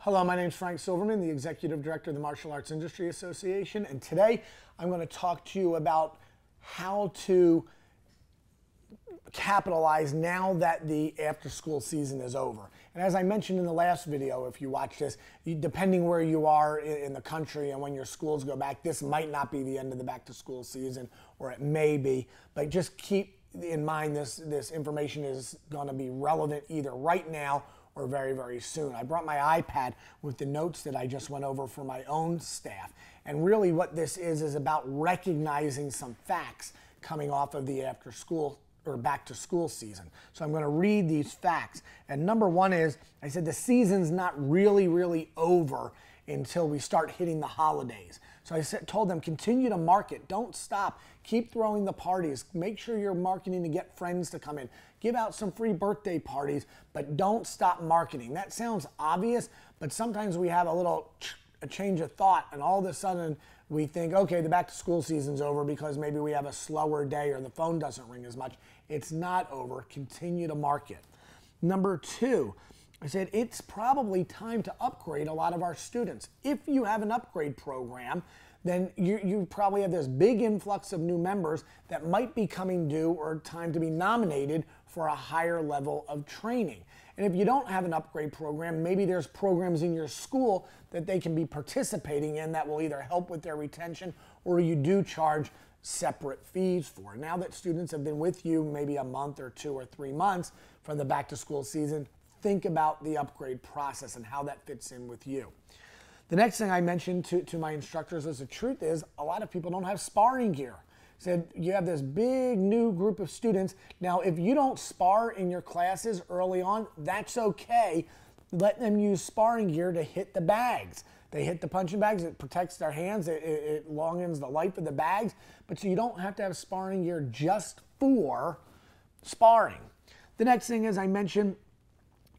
Hello, my name is Frank Silverman, the Executive Director of the Martial Arts Industry Association, and today I'm going to talk to you about how to capitalize now that the after-school season is over. And as I mentioned in the last video, if you watch this, depending where you are in the country and when your schools go back, this might not be the end of the back-to-school season, or it may be, but just keep in mind this information is going to be relevant either right now or very, very soon. I brought my iPad with the notes that I just went over for my own staff. And really what this is about recognizing some facts coming off of the after school or back to school season. So I'm going to read these facts. And number one is, I said the season's not really over until we start hitting the holidays. So I told them, continue to market. Don't stop. Keep throwing the parties. Make sure you're marketing to get friends to come in. Give out some free birthday parties, but don't stop marketing. That sounds obvious, but sometimes we have a change of thought, and all of a sudden we think, okay, the back to school season's over because maybe we have a slower day or the phone doesn't ring as much. It's not over. Continue to market. Number two, I said it's probably time to upgrade a lot of our students. If you have an upgrade program, then you probably have this big influx of new members that might be coming due or time to be nominated for a higher level of training. And if you don't have an upgrade program, maybe there's programs in your school that they can be participating in that will either help with their retention or you do charge separate fees for. Now that students have been with you maybe a month or 2 or 3 months from the back to school season, think about the upgrade process and how that fits in with you. The next thing I mentioned to my instructors is the truth is a lot of people don't have sparring gear. Said you have this big new group of students. Now, if you don't spar in your classes early on, that's okay. Let them use sparring gear to hit the bags. They hit the punching bags, it protects their hands, it longens the life of the bags, but so you don't have to have sparring gear just for sparring. The next thing is I mentioned,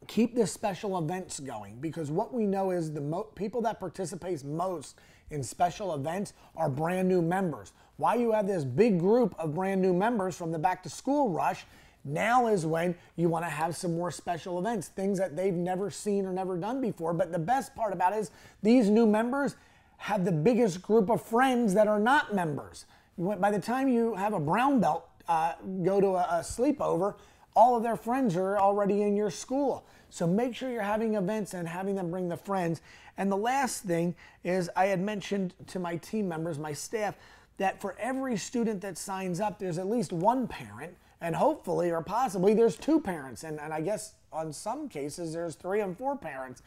keep the special events going, because what we know is the people that participate most in special events are brand new members. Why you have this big group of brand new members from the back to school rush, now is when you want to have some more special events, things that they've never seen or never done before. But the best part about it is these new members have the biggest group of friends that are not members. By the time you have a brown belt go to a sleepover, all of their friends are already in your school. So make sure you're having events and having them bring the friends. And the last thing is I had mentioned to my team members, my staff, that for every student that signs up, there's at least one parent, and hopefully or possibly there's 2 parents. And I guess on some cases there's 3 and 4 parents.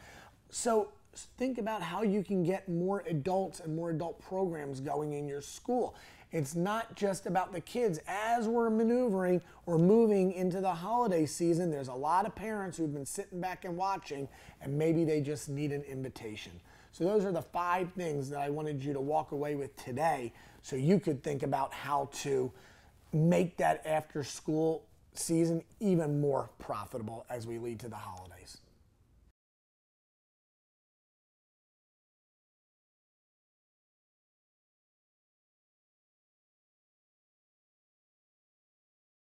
So think about how you can get more adults and more adult programs going in your school. It's not just about the kids. As we're maneuvering or moving into the holiday season, there's a lot of parents who've been sitting back and watching, and maybe they just need an invitation. So those are the 5 things that I wanted you to walk away with today so you could think about how to make that after school season even more profitable as we lead to the holidays.